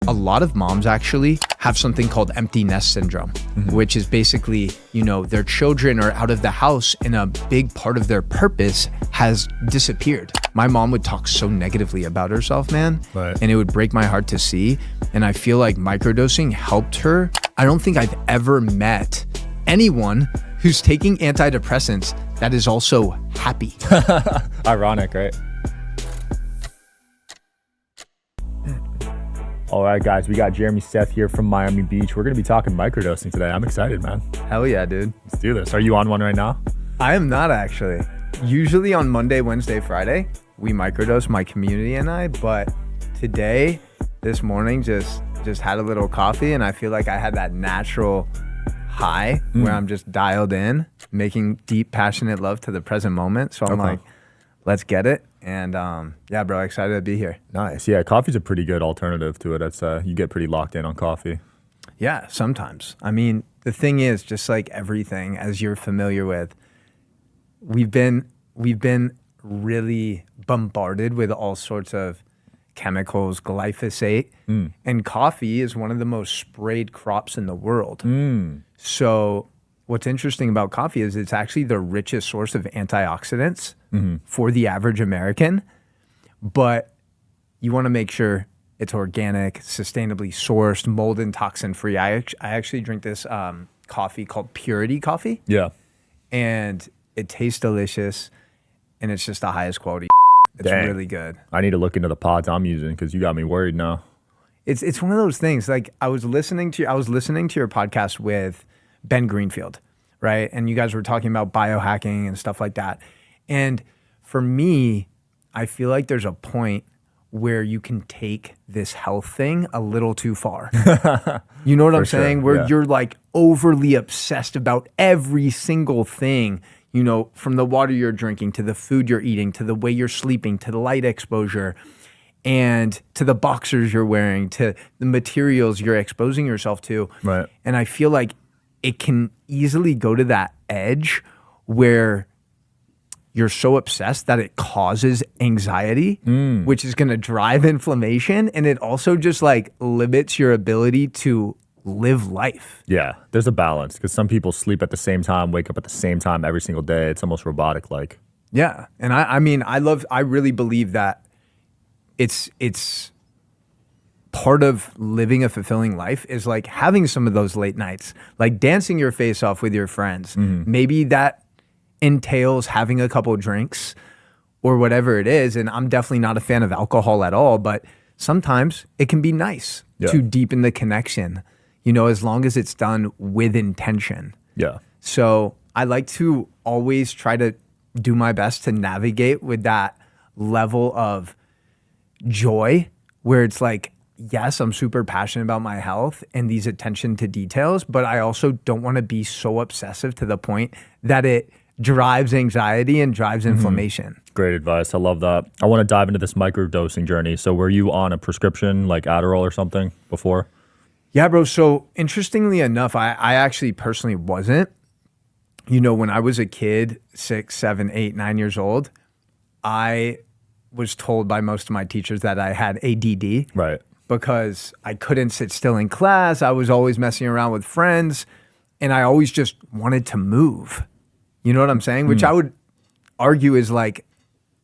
a lot of moms actually have something called empty nest syndrome, which is basically, their children are out of the house and a big part of their purpose has disappeared. My mom would talk so negatively about herself, man, and it would break my heart to see. And I feel like microdosing helped her. I don't think I've ever met anyone who's taking antidepressants that is also happy. Ironic, right? All right, guys, we got Jeremy Seth here from Miami Beach. We're going to be talking microdosing today. I'm excited, man. Hell yeah, dude. Let's do this. Are you on one right now? I am not actually. Usually on Monday, Wednesday, Friday, we microdose, my community and I, but today, this morning, just had a little coffee and I feel like I had that natural high where I'm just dialed in, making deep, passionate love to the present moment. So I'm like, let's get it. And yeah, bro, excited to be here. Nice. Yeah, coffee's a pretty good alternative to it. It's you get pretty locked in on coffee. Yeah, sometimes. I mean, the thing is, just like everything, as you're familiar with, we've been really bombarded with all sorts of chemicals, glyphosate, and coffee is one of the most sprayed crops in the world. So what's interesting about coffee is it's actually the richest source of antioxidants for the average American, but you want to make sure it's organic, sustainably sourced, mold and toxin free. I actually drink this coffee called Purity Coffee. Yeah. And it tastes delicious and it's just the highest quality. It's really good. I need to look into the pods I'm using because you got me worried now. It's one of those things. Like I was listening to your podcast with Ben Greenfield, right? And you guys were talking about biohacking and stuff like that. And for me, I feel like there's a point where you can take this health thing a little too far. You know what I'm saying? Where you're like overly obsessed about every single thing, from the water you're drinking to the food you're eating, to the way you're sleeping, to the light exposure, and to the boxers you're wearing, to the materials you're exposing yourself to. Right. And I feel like it can easily go to that edge where you're so obsessed that it causes anxiety, which is going to drive inflammation. And it also just like limits your ability to live life. Yeah, there's a balance because some people sleep at the same time, wake up at the same time every single day. It's almost robotic like. Yeah. And I mean, I really believe that it's part of living a fulfilling life is like having some of those late nights, like dancing your face off with your friends. Maybe that entails having a couple of drinks or whatever it is. And I'm definitely not a fan of alcohol at all, but sometimes it can be nice to deepen the connection, as long as it's done with intention. Yeah. So I like to always try to do my best to navigate with that level of joy where it's like, yes, I'm super passionate about my health and these attention to details, but I also don't want to be so obsessive to the point that it drives anxiety and drives inflammation. Great advice. I love that. I want to dive into this microdosing journey. So were you on a prescription like Adderall or something before? Yeah, bro. So interestingly enough, I actually personally wasn't. When I was a kid, 6, 7, 8, 9 years old, I was told by most of my teachers that I had ADD. Right. Because I couldn't sit still in class. I was always messing around with friends and I always just wanted to move. You know what I'm saying? Which I would argue is like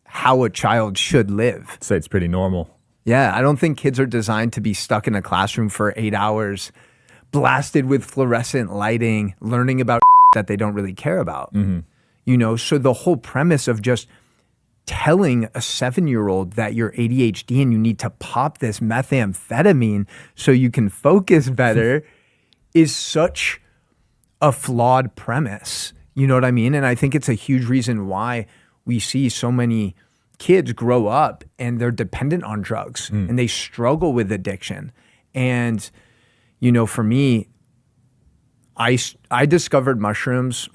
how a child should live. I'd say it's pretty normal. Yeah, I don't think kids are designed to be stuck in a classroom for 8 hours, blasted with fluorescent lighting, learning about that they don't really care about. So the whole premise of just telling a 7-year-old that you're ADHD and you need to pop this methamphetamine so you can focus better is such a flawed premise. You know what I mean? And I think it's a huge reason why we see so many kids grow up and they're dependent on drugs and they struggle with addiction. And, for me, I discovered mushrooms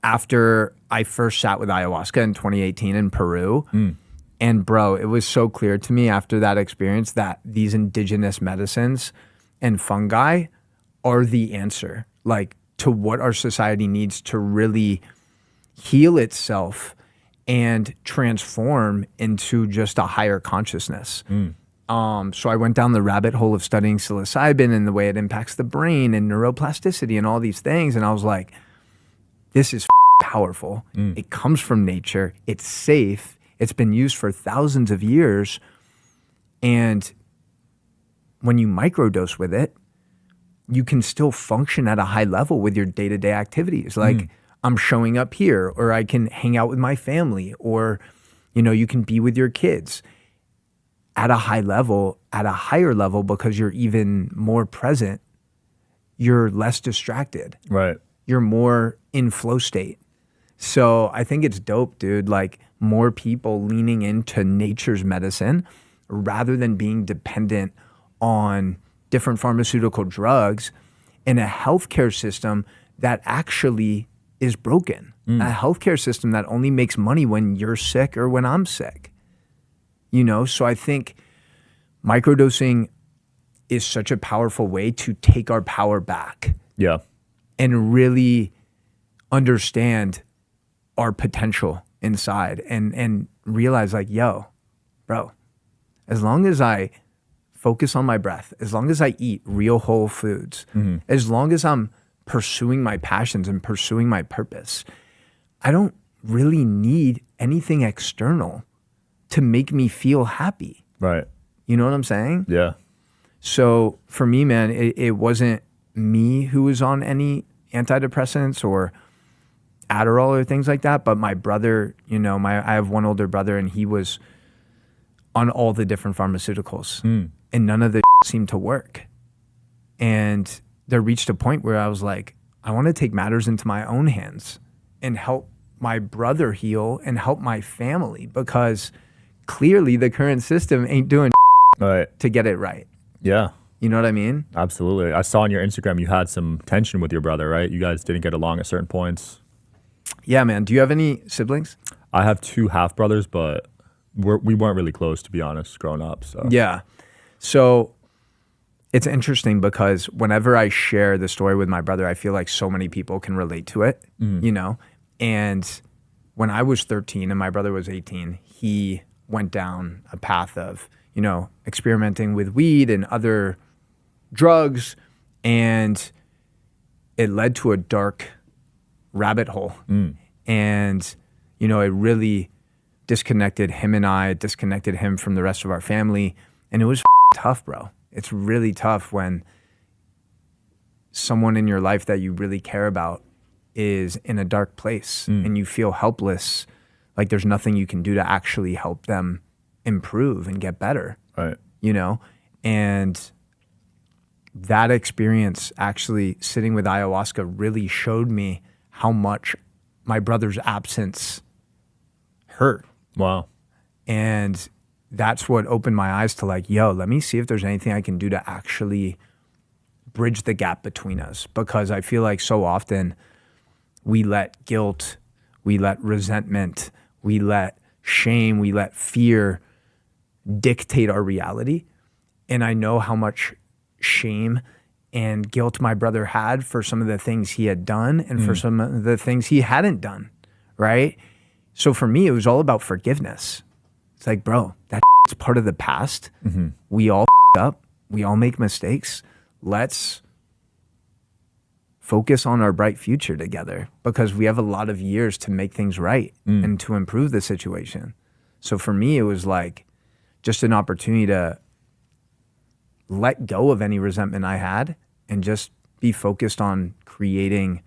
after I first sat with ayahuasca in 2018 in Peru. And bro, it was so clear to me after that experience that these indigenous medicines and fungi are the answer, like to what our society needs to really heal itself and transform into just a higher consciousness. So I went down the rabbit hole of studying psilocybin and the way it impacts the brain and neuroplasticity and all these things. And I was like, this is powerful. It comes from nature. It's safe. It's been used for thousands of years. And when you microdose with it, you can still function at a high level with your day-to-day activities. Like I'm showing up here, or I can hang out with my family, or, you know, you can be with your kids at a high level, at a higher level, because you're even more present. You're less distracted. Right. You're more in flow state. So I think it's dope, dude. Like more people leaning into nature's medicine rather than being dependent on different pharmaceutical drugs in a healthcare system that actually is broken. A healthcare system that only makes money when you're sick or when I'm sick. You know, so I think microdosing is such a powerful way to take our power back. Yeah. And really understand our potential inside and realize like, yo, bro, as long as I focus on my breath, as long as I eat real whole foods, as long as I'm pursuing my passions and pursuing my purpose, I don't really need anything external to make me feel happy. Right. You know what I'm saying? Yeah. So for me, man, it wasn't me who was on any antidepressants or Adderall or things like that, but my brother, you know, I have one older brother, and he was on all the different pharmaceuticals, and none of the seemed to work. And there reached a point where I was like, I want to take matters into my own hands and help my brother heal and help my family, because clearly the current system ain't doing to get it right. Yeah. You know what I mean? Absolutely. I saw on your Instagram you had some tension with your brother, right? You guys didn't get along at certain points. Yeah, man. Do you have any siblings? I have 2 half brothers, but we weren't really close, to be honest, growing up. So yeah. So it's interesting because whenever I share the story with my brother, I feel like so many people can relate to it, you know? And when I was 13 and my brother was 18, he went down a path of, you know, experimenting with weed and other drugs, and it led to a dark rabbit hole. And, you know, it really disconnected him and I, disconnected him from the rest of our family. And it was tough, bro. It's really tough when someone in your life that you really care about is in a dark place and you feel helpless, like there's nothing you can do to actually help them improve and get better. Right. You know? And that experience, actually sitting with ayahuasca, really showed me how much my brother's absence hurt. Wow. And that's what opened my eyes to like, yo, let me see if there's anything I can do to actually bridge the gap between us. Because I feel like so often we let guilt, we let resentment, we let shame, we let fear dictate our reality. And I know how much shame and guilt my brother had for some of the things he had done and for some of the things he hadn't done, right? So for me, it was all about forgiveness. It's like, bro, that's part of the past. We all up. We all make mistakes. Let's focus on our bright future together, because we have a lot of years to make things right and to improve the situation. So for me, it was like just an opportunity to let go of any resentment I had and just be focused on creating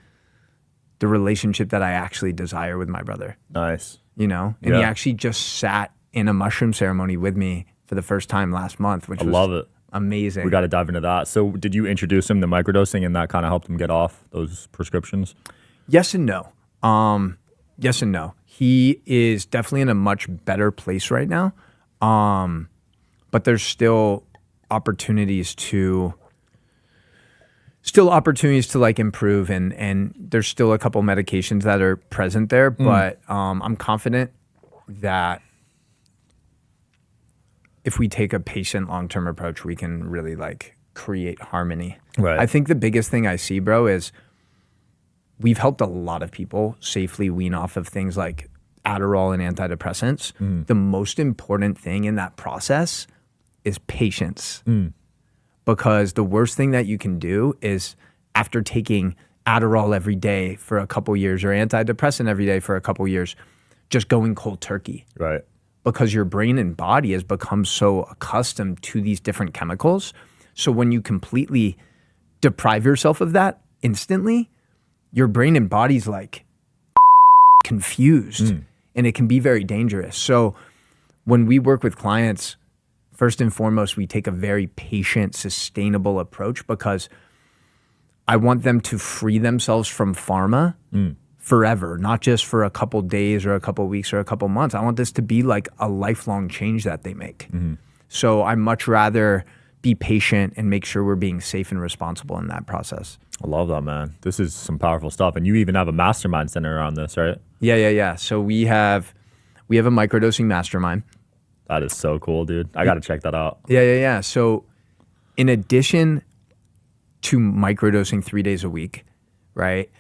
the relationship that I actually desire with my brother. Nice. You know? And he actually just sat in a mushroom ceremony with me for the first time last month, which was love it. Amazing. We got to dive into that. So did you introduce him to microdosing and that kind of helped him get off those prescriptions? Yes and no. Yes and no. He is definitely in a much better place right now. But there's still opportunities to like improve, and there's still a couple medications that are present there, but I'm confident that if we take a patient long-term approach, we can really like create harmony. Right. I think the biggest thing I see, bro, is we've helped a lot of people safely wean off of things like Adderall and antidepressants. The most important thing in that process is patience. Because the worst thing that you can do is, after taking Adderall every day for a couple years or antidepressant every day for a couple years, just going cold turkey. Right. Because your brain and body has become so accustomed to these different chemicals. So when you completely deprive yourself of that instantly, your brain and body's like confused, and it can be very dangerous. So when we work with clients, first and foremost, we take a very patient, sustainable approach, because I want them to free themselves from pharma forever, not just for a couple days or a couple weeks or a couple months. I want this to be like a lifelong change that they make. So I much rather be patient and make sure we're being safe and responsible in that process. I love that, man. This is some powerful stuff. And you even have a mastermind center around this, right? Yeah. So we have a microdosing mastermind. That is so cool, dude. I got to check that out. Yeah. So in addition to microdosing 3 days a week, right,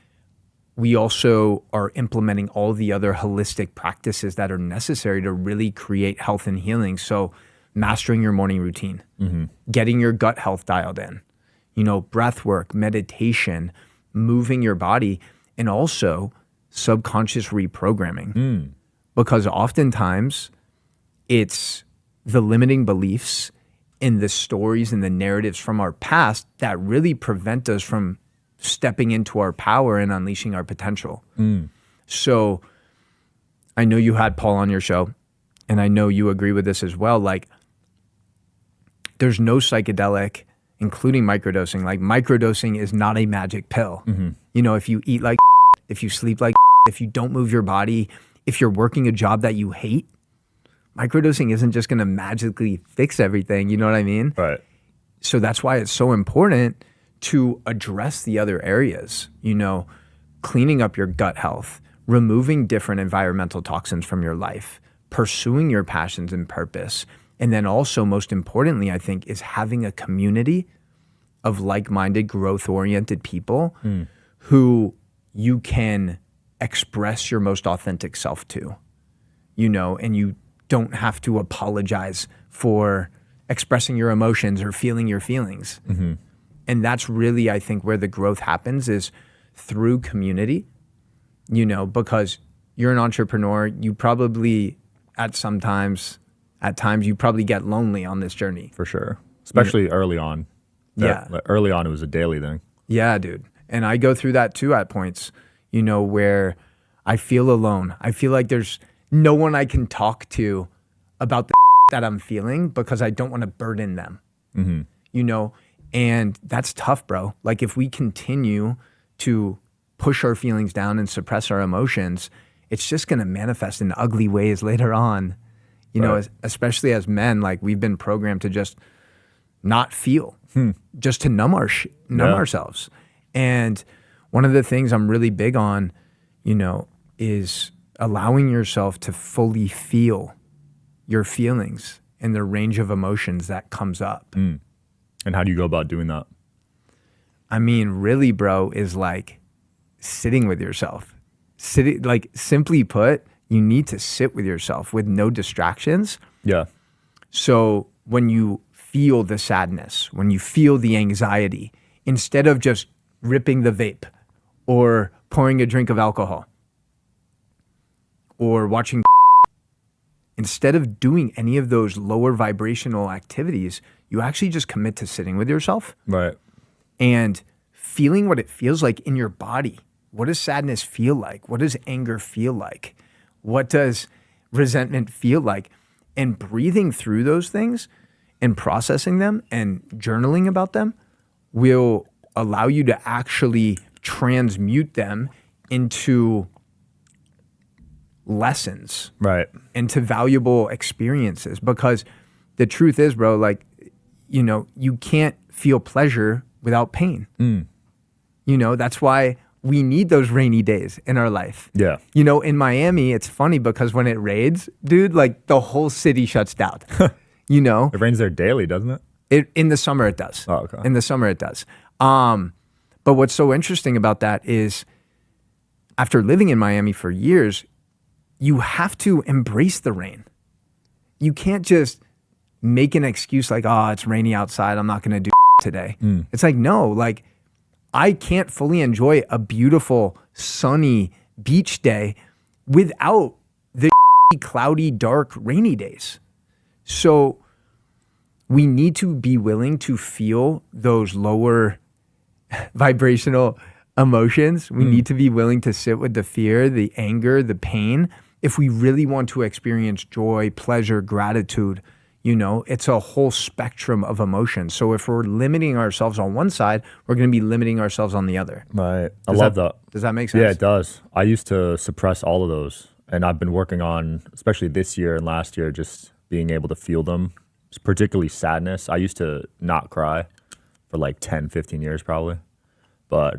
we also are implementing all the other holistic practices that are necessary to really create health and healing. So mastering your morning routine, getting your gut health dialed in, breath work, meditation, moving your body, and also subconscious reprogramming. Because oftentimes it's the limiting beliefs and the stories and the narratives from our past that really prevent us from stepping into our power and unleashing our potential. So I know you had Paul on your show, and I know you agree with this as well. Like, there's no psychedelic, including microdosing. Like, microdosing is not a magic pill. If you eat like, if you sleep like, if you don't move your body, if you're working a job that you hate, microdosing isn't just going to magically fix everything. You know what I mean? Right. So that's why it's so important to address the other areas, cleaning up your gut health, removing different environmental toxins from your life, pursuing your passions and purpose. And then also, most importantly, I think, is having a community of like-minded, growth-oriented people who you can express your most authentic self to, and you don't have to apologize for expressing your emotions or feeling your feelings. And that's really, I think, where the growth happens, is through community, because you're an entrepreneur. You probably, at times, you probably get lonely on this journey. For sure. Especially early on. Early on, it was a daily thing. Yeah, dude. And I go through that too at points, where I feel alone. I feel like there's no one I can talk to about the that I'm feeling, because I don't want to burden them, and that's tough, bro. Like, if we continue to push our feelings down and suppress our emotions, it's just going to manifest in ugly ways later on, especially as men. Like, we've been programmed to just not feel, just to numb ourselves. And one of the things I'm really big on, is allowing yourself to fully feel your feelings and the range of emotions that comes up. And how do you go about doing that? I mean, really, bro, is like sitting with yourself. Simply put, you need to sit with yourself with no distractions. Yeah. So when you feel the sadness, when you feel the anxiety, instead of just ripping the vape or pouring a drink of alcohol or watching, instead of doing any of those lower vibrational activities, you actually just commit to sitting with yourself. Right. And feeling what it feels like in your body. What does sadness feel like? What does anger feel like? What does resentment feel like? And breathing through those things and processing them and journaling about them will allow you to actually transmute them into lessons, right, into valuable experiences. Because the truth is, bro, like, you can't feel pleasure without pain. That's why we need those rainy days in our life. Yeah. In Miami, it's funny because when it rains, dude, like, the whole city shuts down. It rains there daily, doesn't it? In the summer it does. Oh, okay. In the summer it does. But what's so interesting about that is, after living in Miami for years, you have to embrace the rain. You can't just make an excuse like, oh, it's rainy outside, I'm not going to do today. It's like, no, like I can't fully enjoy a beautiful sunny beach day without the cloudy, dark, rainy days. So we need to be willing to feel those lower vibrational emotions. We need to be willing to sit with the fear, the anger, the pain. If we really want to experience joy, pleasure, gratitude, you know, it's a whole spectrum of emotions. So if we're limiting ourselves on one side, we're going to be limiting ourselves on the other. Right. I love that. Does that make sense? Yeah, it does. I used to suppress all of those. And I've been working on, especially this year and last year, just being able to feel them, particularly sadness. I used to not cry for like 10, 15 years probably. But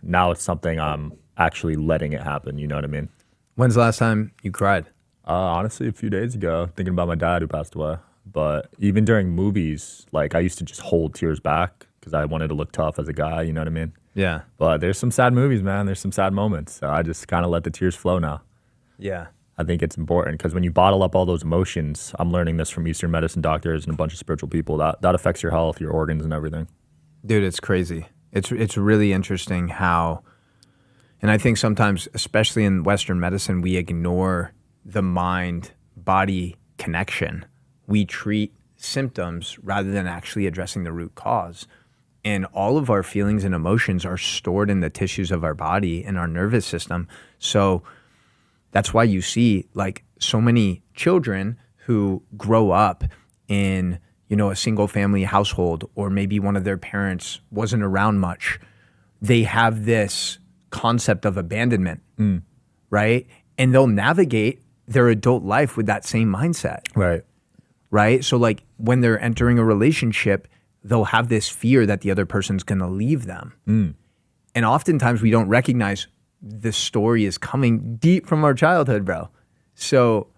now it's something I'm actually letting it happen. You know what I mean? When's the last time you cried? Honestly, a few days ago, thinking about my dad who passed away. But even during movies, like I used to just hold tears back because I wanted to look tough as a guy. You know what I mean? Yeah. But there's some sad movies, man. There's some sad moments. So I just kind of let the tears flow now. Yeah. I think it's important because when you bottle up all those emotions, I'm learning this from Eastern medicine doctors and a bunch of spiritual people, that affects your health, your organs, and everything. Dude, it's crazy. It's really interesting how, and I think sometimes, especially in Western medicine, we ignore the mind-body connection. We treat symptoms rather than actually addressing the root cause. And all of our feelings and emotions are stored in the tissues of our body and our nervous system. So that's why you see like so many children who grow up in, you know, a single family household, or maybe one of their parents wasn't around much. They have this concept of abandonment, right? And they'll navigate their adult life with that same mindset. Right? So like when they're entering a relationship, they'll have this fear that the other person's going to leave them. And oftentimes we don't recognize the story is coming deep from our childhood, bro. So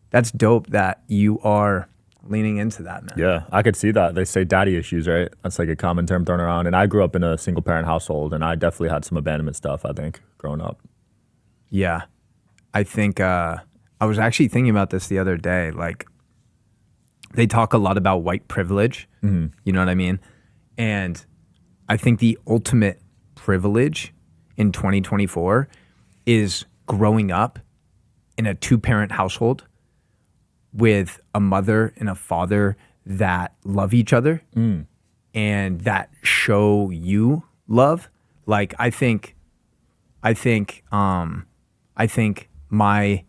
that's dope that you are leaning into that, man. Yeah, I could see that. They say daddy issues, right? That's like a common term thrown around. And I grew up in a single parent household, and I definitely had some abandonment stuff, I think, growing up. Yeah. I think I was actually thinking about this the other day. Like, they talk a lot about white privilege. You know what I mean? And I think the ultimate privilege in 2024 is growing up in a two-parent household with a mother and a father that love each other and that show you love. Like, I think my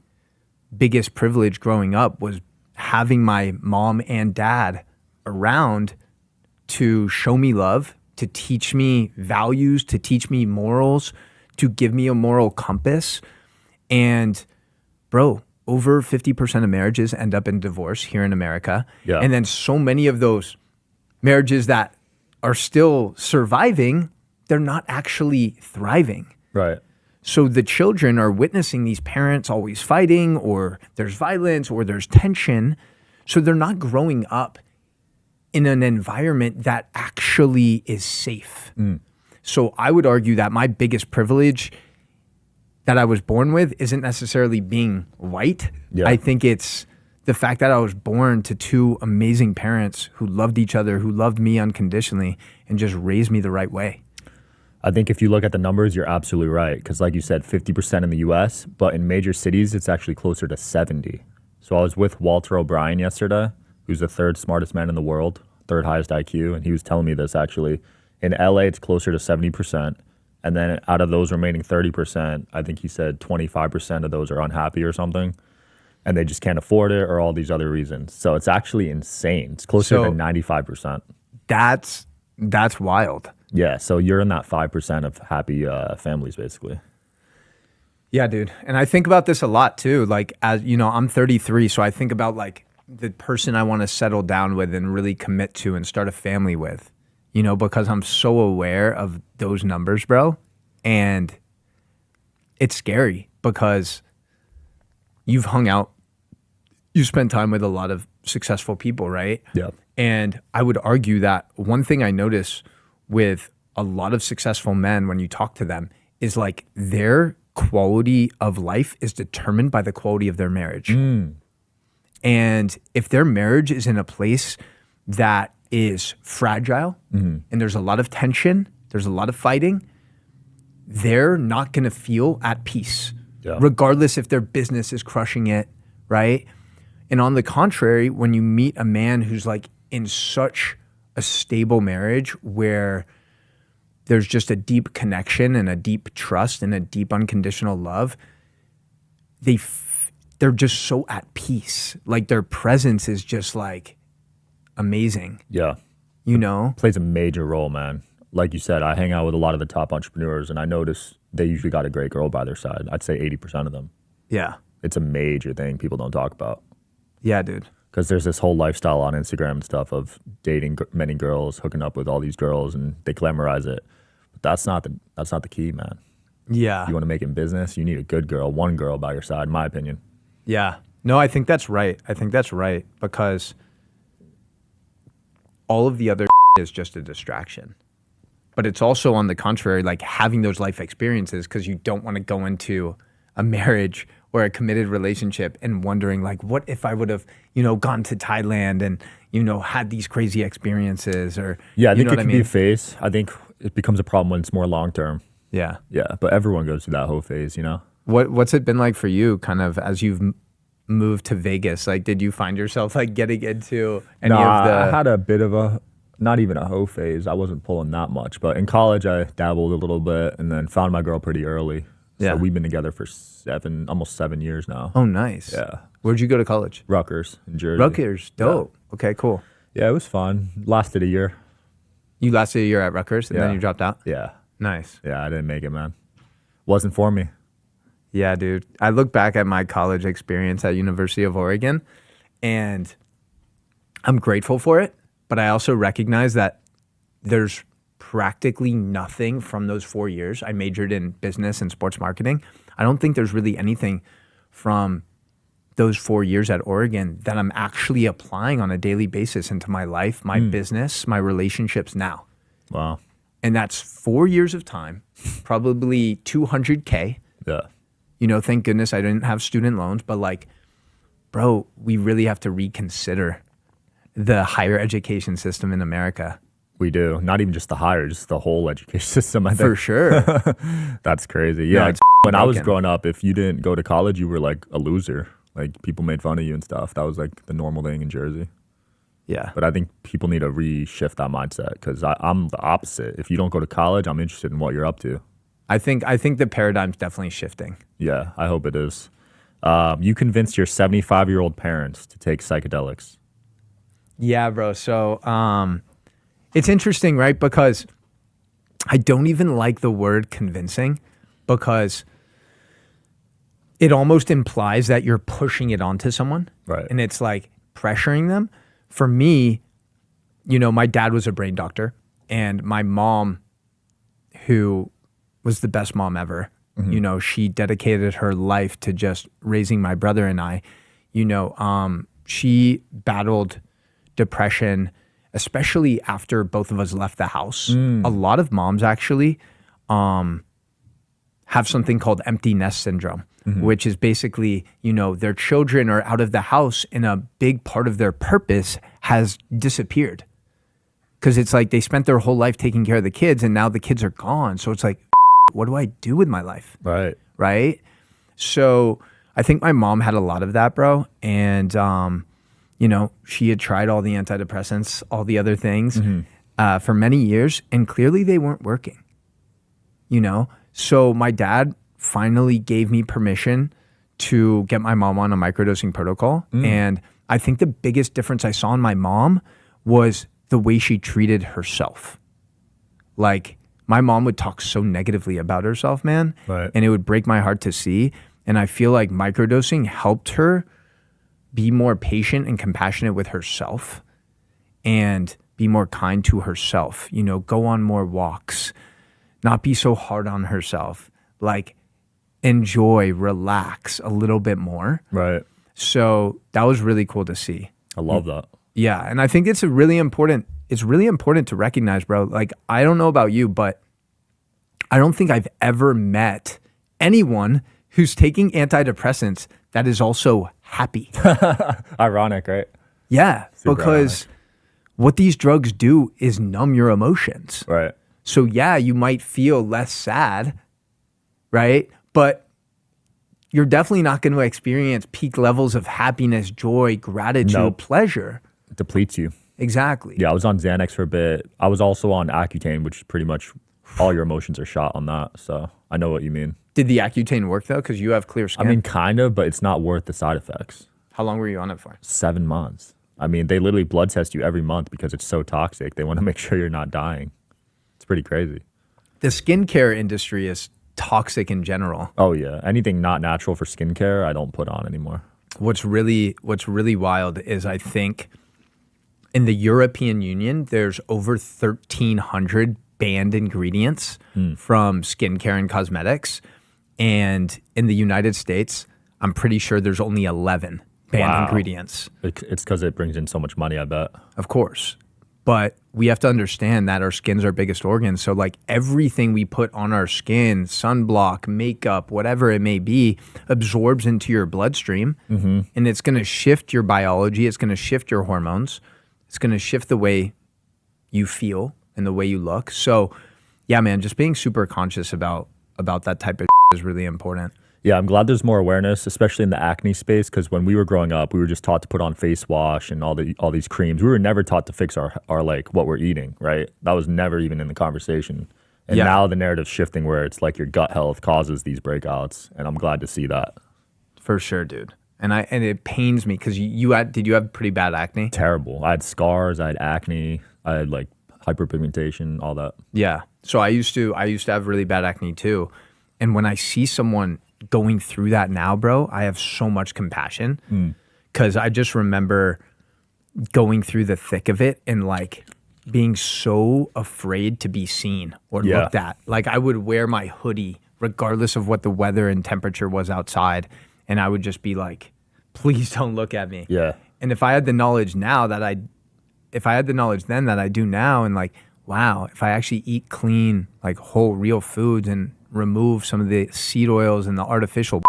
biggest privilege growing up was having my mom and dad around to show me love, to teach me values, to teach me morals, to give me a moral compass. And bro, over 50% of marriages end up in divorce here in America. Yeah. And then so many of those marriages that are still surviving, they're not actually thriving. Right. So the children are witnessing these parents always fighting, or there's violence, or there's tension. So they're not growing up in an environment that actually is safe. So I would argue that my biggest privilege that I was born with isn't necessarily being white. Yeah. I think it's the fact that I was born to two amazing parents who loved each other, who loved me unconditionally, and just raised me the right way. I think if you look at the numbers, you're absolutely right. Because like you said, 50% in the US, but in major cities, it's actually closer to 70. So I was with Walter O'Brien yesterday, who's the third smartest man in the world, third highest IQ. And he was telling me this actually. In LA, it's closer to 70%. And then out of those remaining 30%, I think he said 25% of those are unhappy or something. And they just can't afford it, or all these other reasons. So it's actually insane. It's closer to 95%. That's wild. Yeah, so you're in that 5% of happy families, basically. Yeah, dude. And I think about this a lot too. Like, as you know, I'm 33, so I think about like the person I want to settle down with and really commit to and start a family with, you know, because I'm so aware of those numbers, bro. And it's scary because you've hung out, you spend time with a lot of successful people, right? Yeah. And I would argue that one thing I notice with a lot of successful men when you talk to them is like their quality of life is determined by the quality of their marriage. And if their marriage is in a place that is fragile and there's a lot of tension, there's a lot of fighting, they're not going to feel at peace, regardless if their business is crushing it, right? And on the contrary, when you meet a man who's like in such a stable marriage where there's just a deep connection and a deep trust and a deep unconditional love, they're just so at peace. Like their presence is just like amazing. Yeah. You know? Plays a major role, man. Like you said, I hang out with a lot of the top entrepreneurs and I notice they usually got a great girl by their side. I'd say 80% of them. Yeah. It's a major thing people don't talk about. Yeah, dude. Because there's this whole lifestyle on Instagram and stuff of dating many girls, hooking up with all these girls, and they glamorize it. But that's not the key, man. Yeah. You want to make it in business, you need a good girl, one girl by your side, in my opinion. Yeah. No, I think that's right. Because all of the other is just a distraction. But it's also on the contrary, like having those life experiences because you don't want to go into a marriage or a committed relationship and wondering like, what if I would have, gone to Thailand and, had these crazy experiences or, yeah, I think it can be a phase. I think it becomes a problem when it's more long-term. Yeah. Yeah. But everyone goes through that whole phase, What's it been like for you kind of as you've moved to Vegas? Like, did you find yourself like getting into any of the... I had a bit of a, not even a hoe phase. I wasn't pulling that much. But in college, I dabbled a little bit and then found my girl pretty early. Yeah. So we've been together for almost 7 years now. Oh, nice. Yeah. Where'd you go to college? Rutgers in Jersey. Rutgers, dope. Yeah. Okay, cool. Yeah, it was fun. Lasted a year. You lasted a year at Rutgers and then you dropped out? Yeah. Nice. Yeah, I didn't make it, man. Wasn't for me. Yeah, dude. I look back at my college experience at University of Oregon and I'm grateful for it, but I also recognize that there's practically nothing from those 4 years. I majored in business and sports marketing. I don't think there's really anything from those 4 years at Oregon that I'm actually applying on a daily basis into my life, my business, my relationships now. Wow. And that's 4 years of time, probably $200K. Yeah. Thank goodness I didn't have student loans, but like, bro, we really have to reconsider the higher education system in America. We do. Not even just the higher, just the whole education system, I think. For sure. That's crazy. Yeah. No, when I was growing up, if you didn't go to college, you were like a loser. Like people made fun of you and stuff. That was like the normal thing in Jersey. Yeah. But I think people need to reshift that mindset because I'm the opposite. If you don't go to college, I'm interested in what you're up to. I think the paradigm's definitely shifting. Yeah, I hope it is. You convinced your 75-year-old parents to take psychedelics. Yeah, bro. So it's interesting, right? Because I don't even like the word convincing because it almost implies that you're pushing it onto someone. Right. And it's like pressuring them. For me, my dad was a brain doctor and my mom, who was the best mom ever, she dedicated her life to just raising my brother and I. She battled depression, especially after both of us left the house. A lot of moms actually have something called empty nest syndrome, which is basically, their children are out of the house and a big part of their purpose has disappeared. Because it's like they spent their whole life taking care of the kids and now the kids are gone. So it's like, what do I do with my life? Right. Right? So I think my mom had a lot of that, bro. And, she had tried all the antidepressants, all the other things for many years, and clearly they weren't working, So my dad finally gave me permission to get my mom on a microdosing protocol. And I think the biggest difference I saw in my mom was the way she treated herself. Like, my mom would talk so negatively about herself, man. Right. And it would break my heart to see. And I feel like microdosing helped her be more patient and compassionate with herself and be more kind to herself, go on more walks, not be so hard on herself, like enjoy, relax a little bit more. Right. So that was really cool to see. I love that. Yeah. And I think it's really important to recognize, bro. Like, I don't know about you, but I don't think I've ever met anyone who's taking antidepressants that is also happy. Ironic, right? Yeah. Super because ironic. what these drugs do is numb your emotions. Right. So yeah, you might feel less sad, right? But you're definitely not going to experience peak levels of happiness, joy, gratitude, pleasure. It depletes you. Exactly. Yeah, I was on Xanax for a bit. I was also on Accutane, which pretty much all your emotions are shot on that. So I know what you mean. Did the Accutane work though? Because you have clear skin. I mean, kind of, but it's not worth the side effects. How long were you on it for? 7 months. I mean, they literally blood test you every month because it's so toxic. They want to make sure you're not dying. It's pretty crazy. The skincare industry is toxic in general. Oh yeah, anything not natural for skincare, I don't put on anymore. What's really wild is I think in the European Union, there's over 1,300 banned ingredients from skincare and cosmetics. And in the United States, I'm pretty sure there's only 11 banned ingredients. It's because it brings in so much money, I bet. Of course. But we have to understand that our skin's our biggest organ. So like everything we put on our skin, sunblock, makeup, whatever it may be, absorbs into your bloodstream. And it's going to shift your biology. It's going to shift your hormones. It's going to shift the way you feel and the way you look. So yeah, man, just being super conscious about that type of is really important. Yeah, I'm glad there's more awareness, especially in the acne space, because when we were growing up, we were just taught to put on face wash and all these creams. We were never taught to fix our like what we're eating, right? That was never even in the conversation. And now the narrative's shifting where it's like your gut health causes these breakouts, and I'm glad to see that. For sure, dude. And it pains me because did you have pretty bad acne? Terrible. I had scars, I had acne, I had like hyperpigmentation, all that. Yeah. So I used to have really bad acne too. And when I see someone going through that now, bro, I have so much compassion because I just remember going through the thick of it and like being so afraid to be seen or looked at. Like I would wear my hoodie regardless of what the weather and temperature was outside. And I would just be like, please don't look at me. Yeah. And if I had the knowledge now if I had the knowledge then that I do now, and like, wow, if I actually eat clean, like whole real foods and remove some of the seed oils and the artificial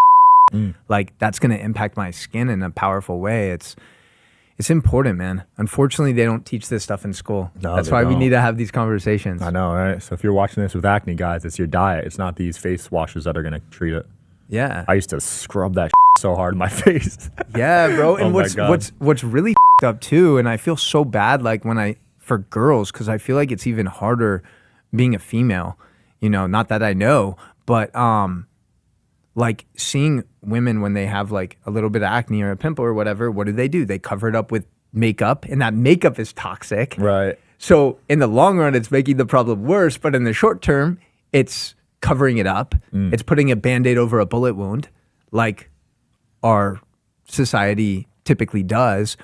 like that's going to impact my skin in a powerful way. It's important, man. Unfortunately, they don't teach this stuff in school. No, that's why we need to have these conversations. I know, right? So if you're watching this with acne, guys, it's your diet. It's not these face washes that are going to treat it. Yeah. I used to scrub that so hard in my face. Yeah, bro. And Oh what's really up too, and I feel so bad like for girls, because I feel like it's even harder being a female. You know, not that I know, but like seeing women when they have like a little bit of acne or a pimple or whatever, what do? They cover it up with makeup, and that makeup is toxic. Right. So in the long run, it's making the problem worse, but in the short term, it's covering it up. It's putting a Band-Aid over a bullet wound, like our society typically does.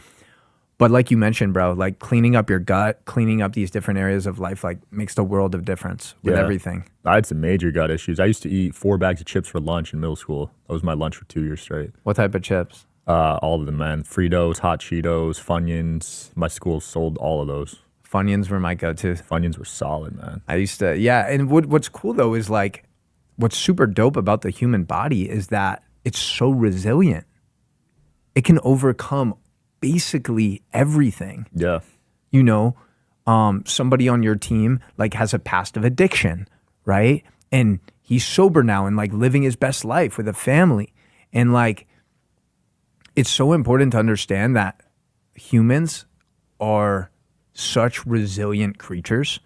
But like you mentioned, bro, like cleaning up your gut, cleaning up these different areas of life, like makes the world of difference with everything. I had some major gut issues. I used to eat 4 bags of chips for lunch in middle school. That was my lunch for 2 years straight. What type of chips? All of them, man. Fritos, Hot Cheetos, Funyuns. My school sold all of those. Funyuns were my go-to. Funyuns were solid, man. I used to, yeah. And what's cool though is like, what's super dope about the human body is that it's so resilient. It can overcome basically everything. Yeah. You know, somebody on your team like has a past of addiction, right? And he's sober now and like living his best life with a family. And like, it's so important to understand that humans are such resilient creatures,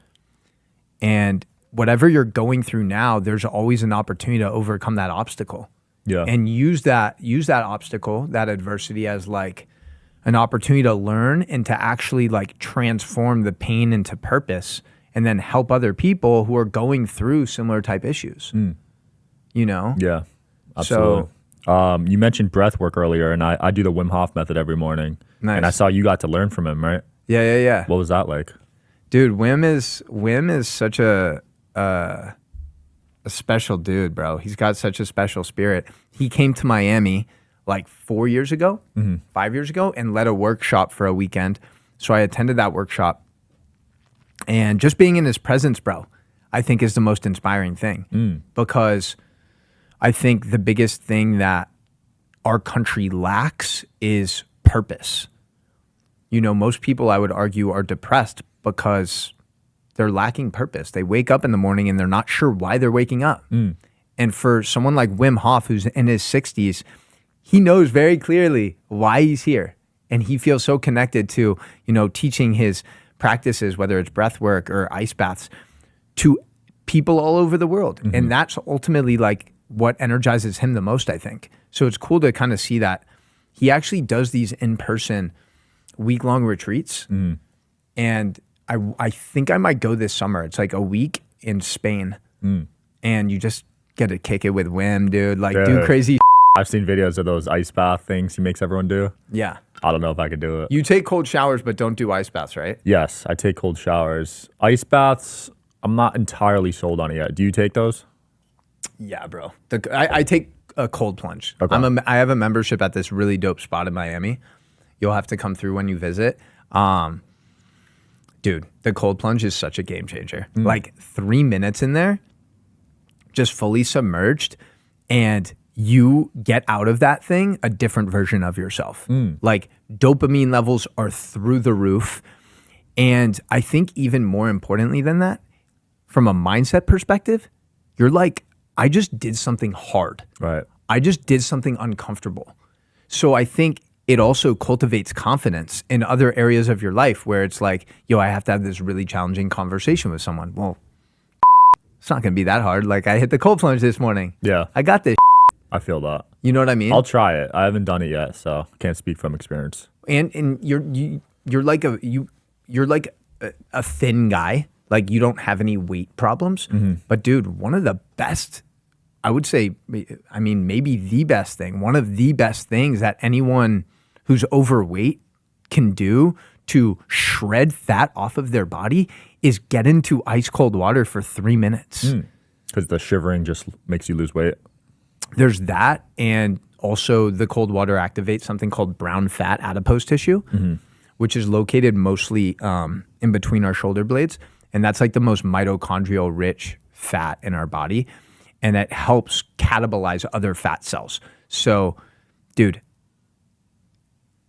and whatever you're going through now, there's always an opportunity to overcome that obstacle. Yeah. And use that obstacle, that adversity as like an opportunity to learn and to actually like transform the pain into purpose, and then help other people who are going through similar type issues. You know? Yeah, absolutely. So, you mentioned breath work earlier, and I do the Wim Hof Method every morning. Nice. And I saw you got to learn from him, right? Yeah. What was that like? Dude, Wim is such a special dude, bro. He's got such a special spirit. He came to Miami like 4 years ago, 5 years ago, and led a workshop for a weekend. So I attended that workshop, and just being in his presence, bro, I think is the most inspiring thing, because I think the biggest thing that our country lacks is purpose. Most people, I would argue, are depressed because they're lacking purpose. They wake up in the morning and they're not sure why they're waking up. And for someone like Wim Hof, who's in his 60s, he knows very clearly why he's here. And he feels so connected to, teaching his practices, whether it's breath work or ice baths, to people all over the world. And that's ultimately like what energizes him the most, I think. So it's cool to kind of see that he actually does these in-person week-long retreats. And I think I might go this summer. It's like a week in Spain. And you just get to kick it with Wim, dude. Like, do crazy. I've seen videos of those ice bath things he makes everyone do. Yeah. I don't know if I could do it. You take cold showers, but don't do ice baths, right? Yes, I take cold showers. Ice baths, I'm not entirely sold on it yet. Do you take those? Yeah, bro. I take a cold plunge. Okay. I have a membership at this really dope spot in Miami. You'll have to come through when you visit. Dude, the cold plunge is such a game changer. Like 3 minutes in there, just fully submerged, and you get out of that thing a different version of yourself. Like dopamine levels are through the roof. And I think even more importantly than that, from a mindset perspective, you're like, I just did something hard. Right. I just did something uncomfortable. So I think it also cultivates confidence in other areas of your life where it's like, I have to have this really challenging conversation with someone. Well, it's not going to be that hard. Like I hit the cold plunge this morning. Yeah. I got this. I feel that. You know what I mean? I'll try it. I haven't done it yet, so can't speak from experience. And you're like a thin guy. Like you don't have any weight problems. But dude, one of the best, I would say, maybe the best thing, one of the best things that anyone who's overweight can do to shred fat off of their body is get into ice cold water for 3 minutes. Because the shivering just makes you lose weight. There's that, and also the cold water activates something called brown fat adipose tissue, which is located mostly in between our shoulder blades. And that's like the most mitochondrial rich fat in our body. And that helps catabolize other fat cells. So, dude,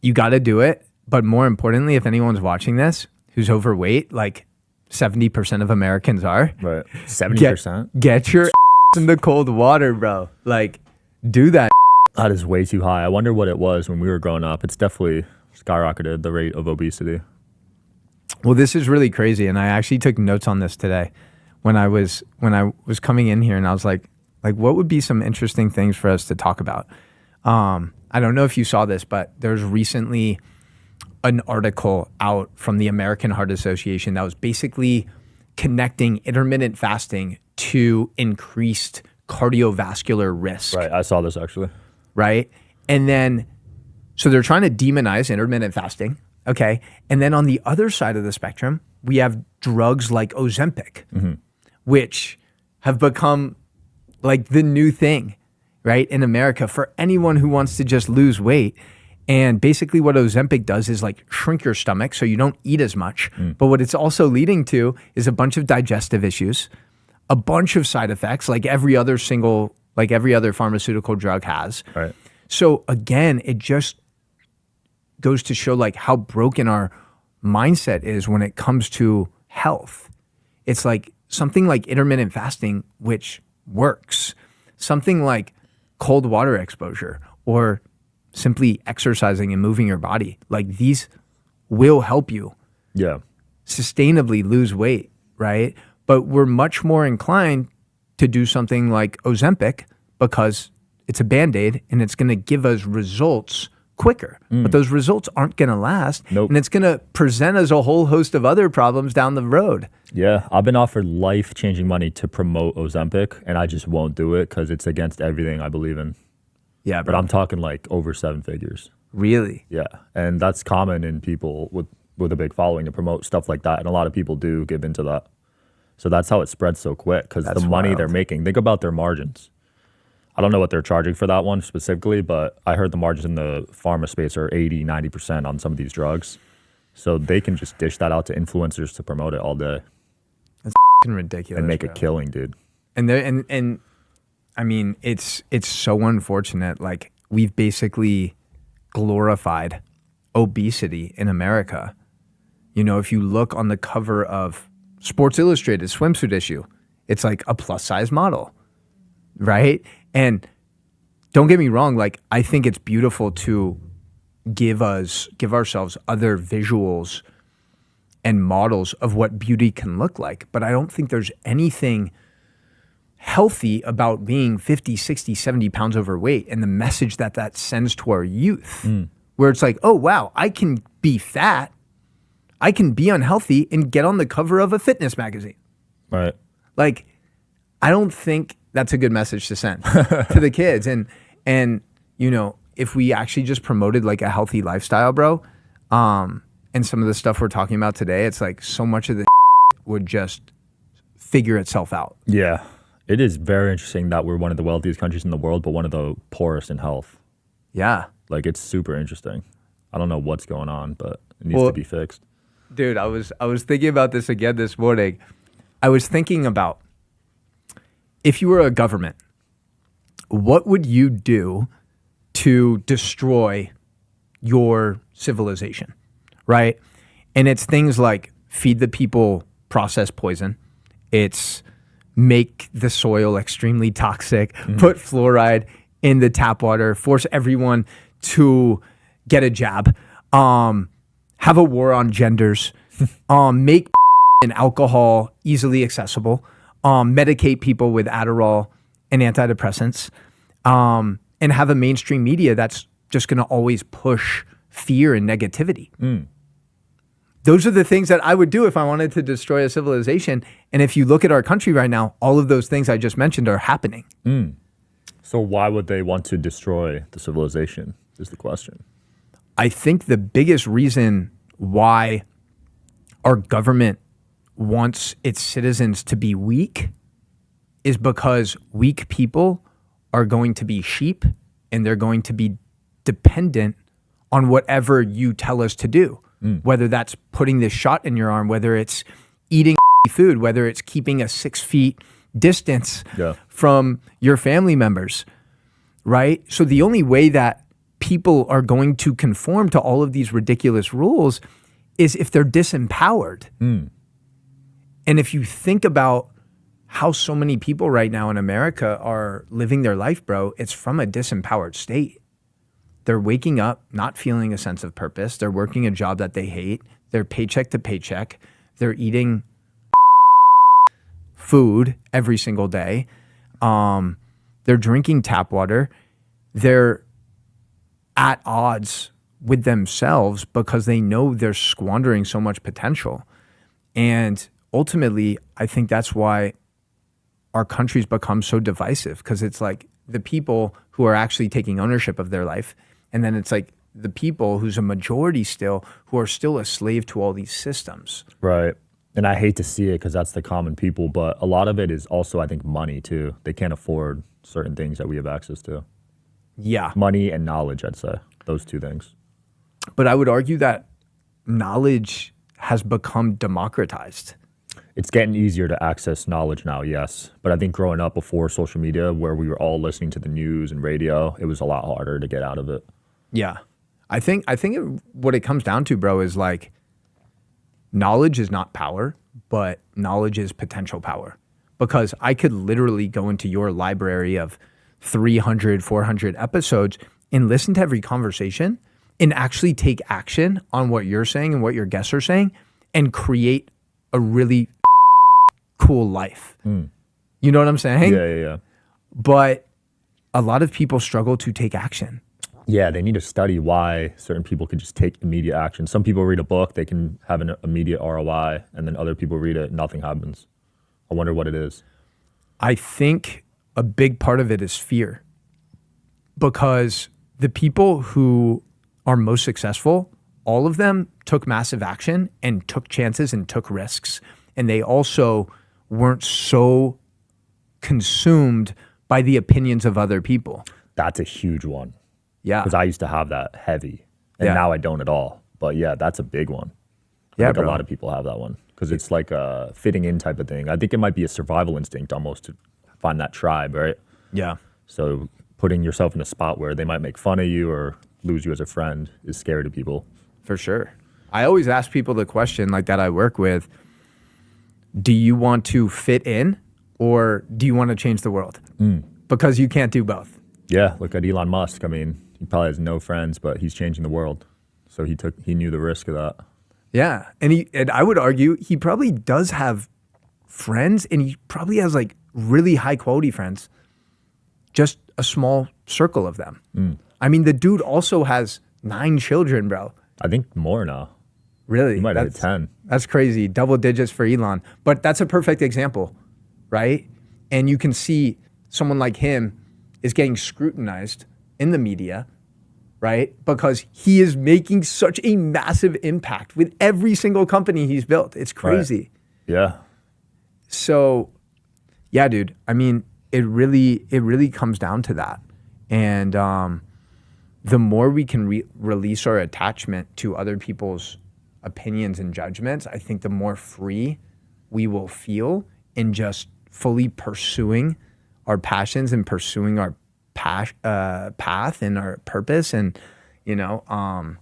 you got to do it. But more importantly, if anyone's watching this who's overweight, like 70% of Americans are. Right. 70%? Get your in the cold water, bro. Like, do that. That is way too high. I wonder what it was when we were growing up. It's definitely skyrocketed, the rate of obesity. Well, this is really crazy, and I actually took notes on this today when I was coming in here, and I was like, what would be some interesting things for us to talk about? I don't know if you saw this, but there's recently an article out from the American Heart Association that was basically connecting intermittent fasting to increased cardiovascular risk. Right, I saw this actually. Right? And then, so they're trying to demonize intermittent fasting, okay? And then on the other side of the spectrum, we have drugs like Ozempic, which have become like the new thing, right? In America for anyone who wants to just lose weight. And basically what Ozempic does is like shrink your stomach so you don't eat as much. But what it's also leading to is a bunch of digestive issues, a bunch of side effects like every other pharmaceutical drug has. Right. So again, it just goes to show like how broken our mindset is when it comes to health. It's like something like intermittent fasting, which works, something like cold water exposure or simply exercising and moving your body. Like these will help you sustainably lose weight, right? But we're much more inclined to do something like Ozempic because it's a Band-Aid and it's going to give us results quicker. But those results aren't going to last. Nope. And it's going to present us a whole host of other problems down the road. Yeah, I've been offered life-changing money to promote Ozempic, and I just won't do it because it's against everything I believe in. Yeah, But I'm talking like over 7 figures. Really? Yeah, and that's common in people with a big following to promote stuff like that, and a lot of people do give into that. So that's how it spreads so quick because the money wild. they're making, think about their margins. I don't know what they're charging for that one specifically, but I heard the margins in the pharma space are 80, 90% on some of these drugs. So they can just dish that out to influencers to promote it all day. That's ridiculous. And make bro. a killing, dude. And I mean, it's so unfortunate. Like we've basically glorified obesity in America. You know, if you look on the cover of Sports Illustrated swimsuit issue, it's like a plus size model, right? And don't get me wrong, like I think it's beautiful to give ourselves other visuals and models of what beauty can look like. But I don't think there's anything healthy about being 50, 60, 70 pounds overweight and the message that that sends to our youth, where it's like, oh, wow, I can be fat, I can be unhealthy and get on the cover of a fitness magazine. Right. Like, I don't think that's a good message to send to the kids. And you know, if we actually just promoted like a healthy lifestyle, bro, and some of the stuff we're talking about today, it's like so much of the would just figure itself out. Yeah. It is very interesting that we're one of the wealthiest countries in the world, but one of the poorest in health. Yeah. Like, it's super interesting. I don't know what's going on, but it needs to be fixed. Dude, I was thinking about this again this morning. I was thinking about, if you were a government, what would you do to destroy your civilization, right? And it's things like feed the people processed poison. It's make the soil extremely toxic, put fluoride in the tap water, force everyone to get a jab, have a war on genders, make and alcohol easily accessible, medicate people with Adderall and antidepressants, and have a mainstream media that's just going to always push fear and negativity. Those are the things that I would do if I wanted to destroy a civilization. And if you look at our country right now, all of those things I just mentioned are happening. So why would they want to destroy the civilization is the question. I think the biggest reason why our government wants its citizens to be weak is because weak people are going to be sheep and they're going to be dependent on whatever you tell us to do. Whether that's putting this shot in your arm, whether it's eating food, whether it's keeping a 6 feet distance from your family members, right? So the only way that people are going to conform to all of these ridiculous rules is if they're disempowered. And if you think about how so many people right now in America are living their life, bro, it's from a disempowered state. They're waking up not feeling a sense of purpose. They're working a job that they hate. They're paycheck to paycheck. They're eating food every single day. They're drinking tap water. They're at odds with themselves because they know they're squandering so much potential. And ultimately, I think that's why our country's become so divisive, because it's like the people who are actually taking ownership of their life, and then it's like the people who's a majority still, who are still a slave to all these systems. Right. And I hate to see it because that's the common people, but a lot of it is also, I think, money too. They can't afford certain things that we have access to. Yeah. Money and knowledge, I'd say. Those two things. But I would argue that knowledge has become democratized. It's getting easier to access knowledge now, yes. But I think growing up before social media, where we were all listening to the news and radio, it was a lot harder to get out of it. Yeah. I think what it comes down to, bro, is like knowledge is not power, but knowledge is potential power. Because I could literally go into your library of 300, 400 episodes and listen to every conversation and actually take action on what you're saying and what your guests are saying and create a really cool life. You know what I'm saying? Yeah. But a lot of people struggle to take action. Yeah, they need to study why certain people could just take immediate action. Some people read a book, they can have an immediate ROI, and then other people read it, nothing happens. I wonder what it is. I think a big part of it is fear, because the people who are most successful, all of them took massive action and took chances and took risks. And they also weren't so consumed by the opinions of other people. That's a huge one. Yeah. Because I used to have that heavy, and now I don't at all. But yeah, that's a big one. I think a lot of people have that one because it's like a fitting in type of thing. I think it might be a survival instinct almost to find that tribe, right? Yeah. So putting yourself in a spot where they might make fun of you or lose you as a friend is scary to people. For sure. I always ask people the question like that I work with, do you want to fit in or do you want to change the world? Because you can't do both. Yeah, look at Elon Musk. I mean, he probably has no friends, but he's changing the world. So he knew the risk of that. Yeah. And I would argue he probably does have friends, and he probably has like really high quality friends, just a small circle of them. I mean, the dude also has 9 children, bro. I think more now. Really? He might have hit 10. That's crazy. Double digits for Elon. But that's a perfect example, right? And you can see someone like him is getting scrutinized in the media, right? Because he is making such a massive impact with every single company he's built. It's crazy. Right. Yeah. So, yeah, dude. I mean, it really comes down to that. And the more we can release our attachment to other people's opinions and judgments, I think the more free we will feel in just fully pursuing our passions and pursuing our path and our purpose. And, yeah,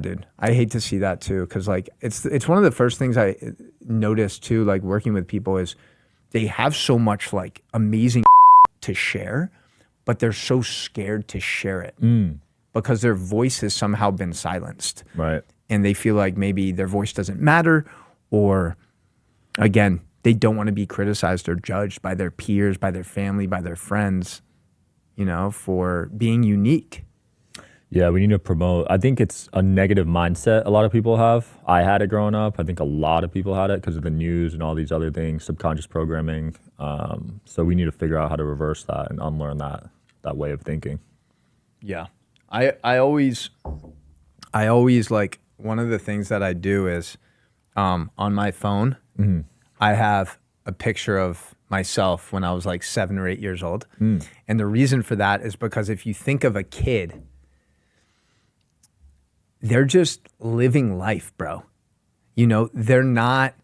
dude, I hate to see that too. Cause like, it's one of the first things I noticed too, like working with people, is they have so much like amazing to share, but they're so scared to share it because their voice has somehow been silenced. Right. And they feel like maybe their voice doesn't matter, or again, they don't want to be criticized or judged by their peers, by their family, by their friends, for being unique. Yeah, we need to promote. I think it's a negative mindset a lot of people have. I had it growing up. I think a lot of people had it because of the news and all these other things, subconscious programming. So we need to figure out how to reverse that and unlearn that way of thinking. Yeah. I always like, one of the things that I do is on my phone, I have a picture of myself when I was like 7 or 8 years old. And the reason for that is because if you think of a kid, they're just living life, bro. They're not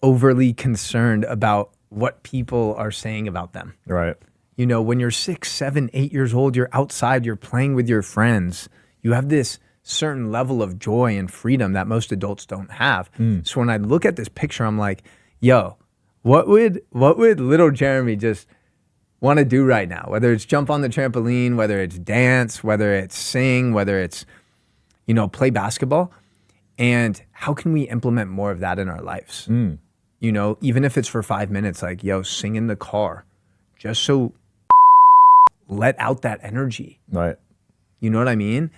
overly concerned about what people are saying about them. Right. When you're 6, 7, 8 years old, you're outside, you're playing with your friends. You have this certain level of joy and freedom that most adults don't have. So when I look at this picture, I'm like, yo, what would little Jeremy just want to do right now? Whether it's jump on the trampoline, whether it's dance, whether it's sing, whether it's, play basketball. And how can we implement more of that in our lives? Even if it's for 5 minutes, like, yo, sing in the car, just so let out that energy. Right. You know what I mean?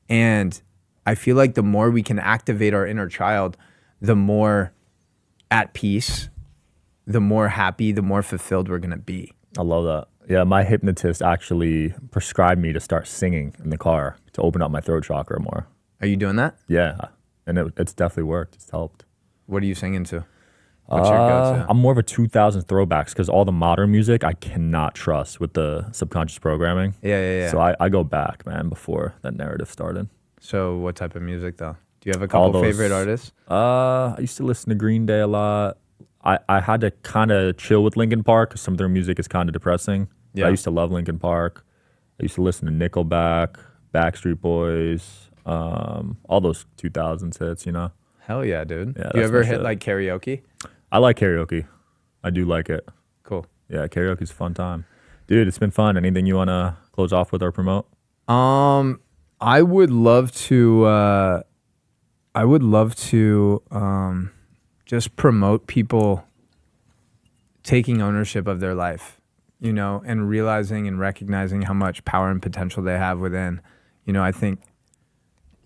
And I feel like the more we can activate our inner child, the more at peace, the more happy, the more fulfilled we're going to be. I love that. Yeah, my hypnotist actually prescribed me to start singing in the car to open up my throat chakra more. Are you doing that? Yeah, and it's definitely worked. It's helped. What are you singing to? What's your go-to? I'm more of a 2000s throwbacks because all the modern music I cannot trust with the subconscious programming. Yeah. So I go back, man, before that narrative started. So what type of music though? Do you have a couple favorite artists? I used to listen to Green Day a lot. I had to kind of chill with Linkin Park because some of their music is kind of depressing. Yeah. I used to love Linkin Park. I used to listen to Nickelback, Backstreet Boys, all those 2000s hits, Hell yeah, dude. Yeah, do you ever hit like karaoke? I like karaoke. I do like it. Cool. Yeah, karaoke's a fun time. Dude, it's been fun. Anything you want to close off with or promote? I would love to just promote people taking ownership of their life, and realizing and recognizing how much power and potential they have within. I think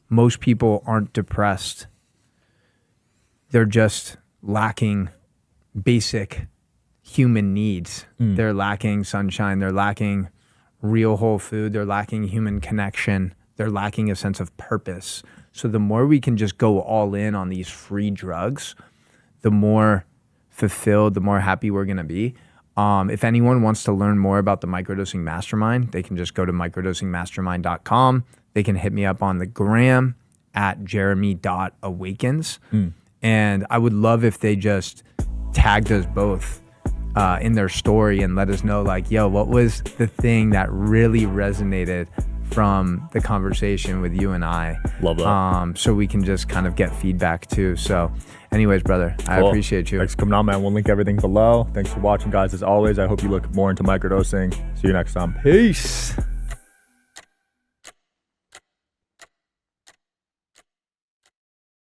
most people aren't depressed. They're just lacking basic human needs. They're lacking sunshine. They're lacking real whole food. They're lacking human connection. They're lacking a sense of purpose. So the more we can just go all in on these free drugs, the more fulfilled, the more happy we're going to be. If anyone wants to learn more about the Microdosing Mastermind, they can just go to microdosingmastermind.com. They can hit me up on the gram at jeremy.awakens. And I would love if they just tagged us both in their story and let us know, like, yo, what was the thing that really resonated from the conversation with you and I. Love that. So we can just kind of get feedback too. So anyways, brother, I appreciate you. Thanks for coming on, man. We'll link everything below. Thanks for watching, guys. As always, I hope you look more into microdosing. See you next time. Peace.